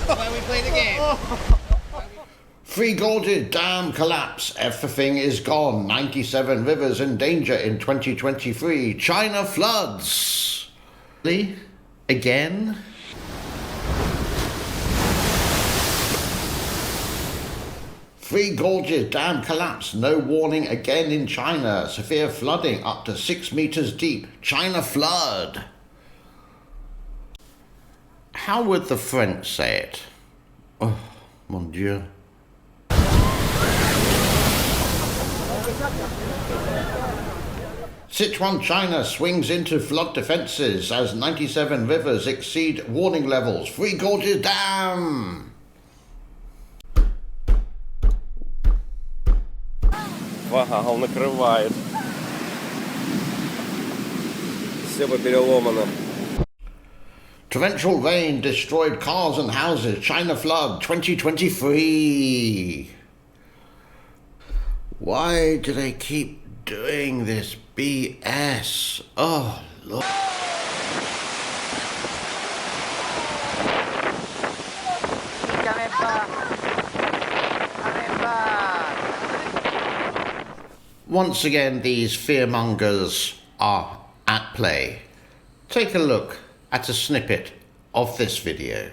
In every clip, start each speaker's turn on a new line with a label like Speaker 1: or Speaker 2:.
Speaker 1: Why we play the game?
Speaker 2: Three Gorges Dam collapse. Everything is gone. 97 rivers in danger in 2023. China floods. Really? Again? Three Gorges Dam collapse. No warning again in China. Severe flooding up to 6 meters deep. China flood. How would the French say it? Oh, mon Dieu. Sichuan, China swings into flood defences as 97 rivers exceed warning levels. Three Gorges Dam!
Speaker 3: Вагал накрывает. Все переломано.
Speaker 2: Torrential rain destroyed cars and houses. China flood 2023. Why do they keep doing this BS? Oh, Lord. Once again, these fearmongers are at play. Take a look at a snippet of this video.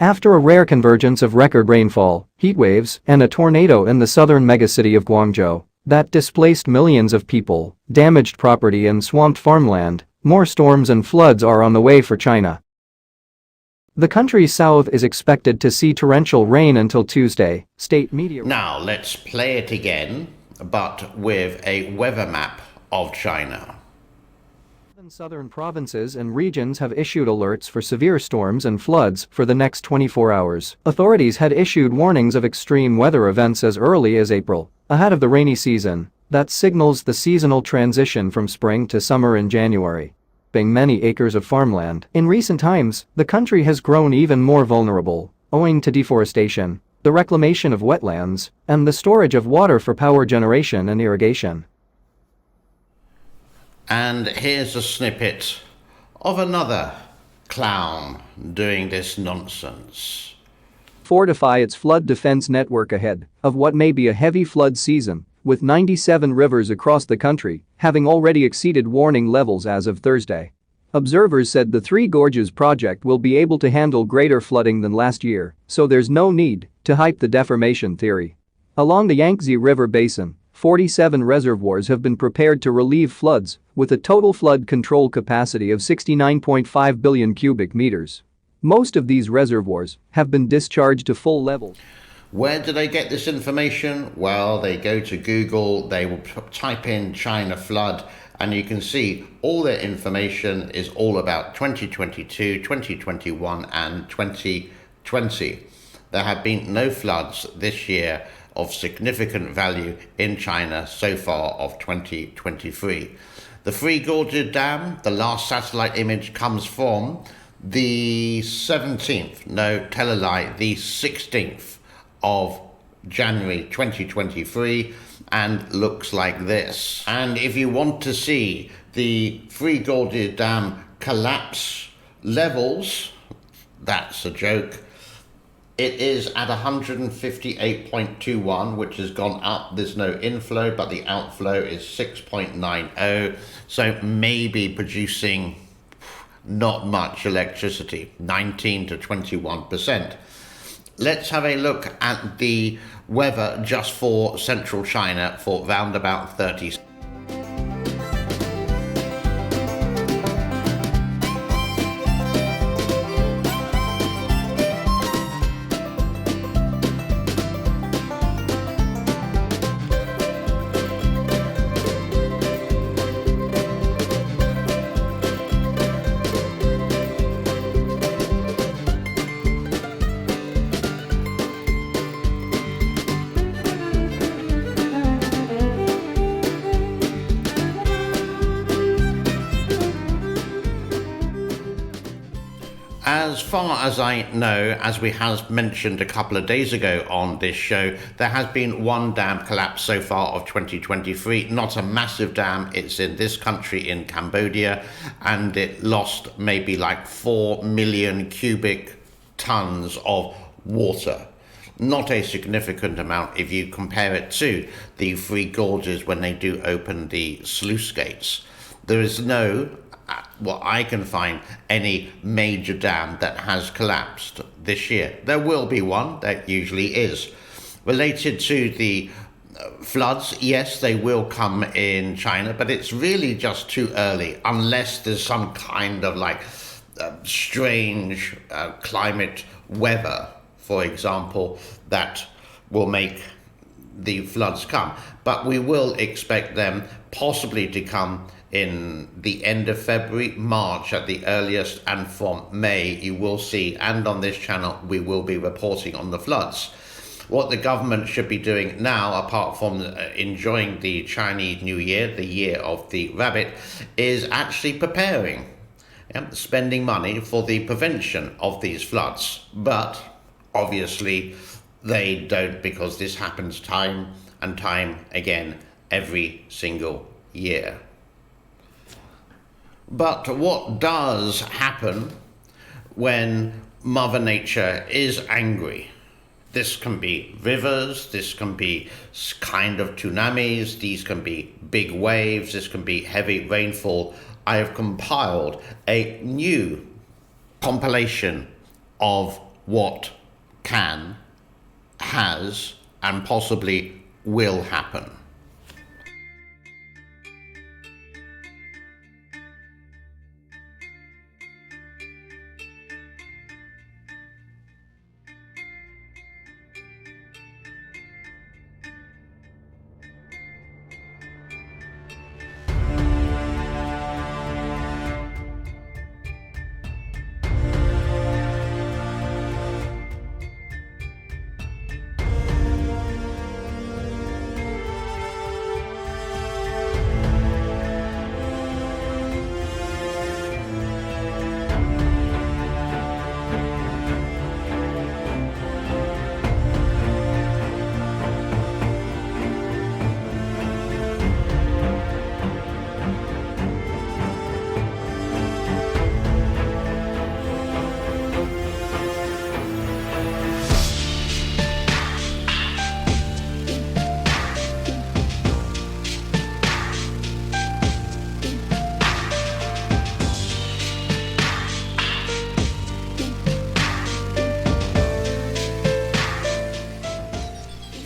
Speaker 4: After a rare convergence of record rainfall, heat waves, and a tornado in the southern megacity of Guangzhou that displaced millions of people, damaged property and swamped farmland, more storms and floods are on the way for China. The country's south is expected to see torrential rain until Tuesday, state media.
Speaker 2: Now let's play it again, but with a weather map of China.
Speaker 4: Southern provinces and regions have issued alerts for severe storms and floods for the next 24 hours. Authorities had issued warnings of extreme weather events as early as April, ahead of the rainy season that signals the seasonal transition from spring to summer in January. Many acres of farmland. In recent times, the country has grown even more vulnerable, owing to deforestation, the reclamation of wetlands, and the storage of water for power generation and irrigation.
Speaker 2: And here's a snippet of another clown doing this nonsense.
Speaker 4: Fortify its flood defense network ahead of what may be a heavy flood season, with 97 rivers across the country having already exceeded warning levels as of Thursday. Observers said the Three Gorges project will be able to handle greater flooding than last year, so there's no need to hype the deformation theory. Along the Yangtze River basin, 47 reservoirs have been prepared to relieve floods, with a total flood control capacity of 69.5 billion cubic meters. Most of these reservoirs have been discharged to full levels.
Speaker 2: Where do they get this information? Well, they go to Google, they will type in China flood, and you can see all their information is all about 2022, 2021, and 2020. There have been no floods this year of significant value in China so far of 2023. The Three Gorges Dam, the last satellite image comes from the 17th, no, tell a lie, the 16th of January 2023, and looks like this. And if you want to see the Three Gorges Dam collapse levels, that's a joke. It is at 158.21, which has gone up. There's no inflow, but the outflow is 6.90. So maybe producing not much electricity, 19 to 21%. Let's have a look at the weather just for central China for round about 30. As far as I know, as we have mentioned a couple of days ago on this show, there has been one dam collapse so far of 2023. Not a massive dam. It's in this country in Cambodia, and it lost maybe like 4 million cubic tons of water. Not a significant amount if you compare it to the Three Gorges when they do open the sluice gates. There is no, what I can find, any major dam that has collapsed this year. There will be one, that usually is. Related to the floods, yes, they will come in China, but it's really just too early, unless there's some kind of like strange climate weather, for example, that will make the floods come. But we will expect them possibly to come in the end of February, March at the earliest, and from May you will see, and on this channel we will be reporting on the floods. What the government should be doing now, apart from enjoying the Chinese New Year, the year of the rabbit, is actually preparing, spending money for the prevention of these floods. But obviously they don't, because this happens time and time again every single year. But what does happen when Mother Nature is angry? This can be rivers, this can be kind of tsunamis, these can be big waves, this can be heavy rainfall. I have compiled a new compilation of what can, has, and possibly will happen.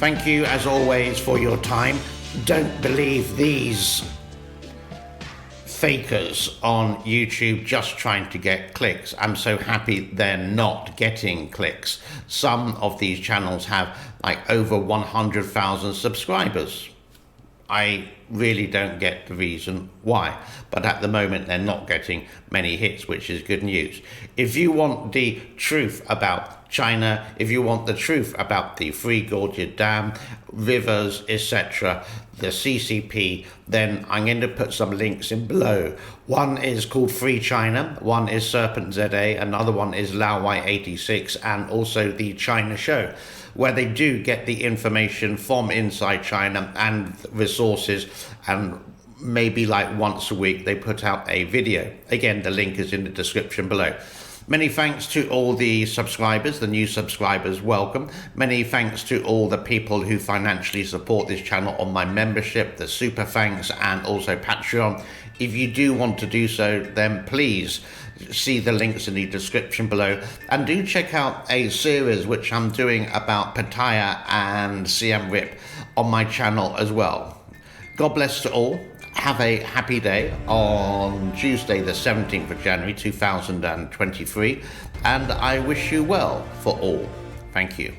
Speaker 2: Thank you, as always, for your time. Don't believe these fakers on YouTube just trying to get clicks. I'm so happy they're not getting clicks. Some of these channels have like over 100,000 subscribers. I really don't get the reason why, but at the moment they're not getting many hits, which is good news. If you want the truth about China, if you want the truth about the Three Gorges Dam, rivers, etc., the CCP, then I'm going to put some links in below. One is called Free China, one is Serpent ZA, another one is Lao Y86, and also the China Show, where they do get the information from inside China and resources, and maybe like once a week they put out a video. Again, the link is in the description below. Many thanks to all the subscribers, the new subscribers, welcome. Many thanks to all the people who financially support this channel on my membership, the super thanks, and also Patreon. If you do want to do so, then please see the links in the description below, and do check out a series which I'm doing about Pattaya and Siem Reap on my channel as well. God bless to all. Have a happy day on Tuesday the 17th of January 2023, and I wish you well for all. Thank you.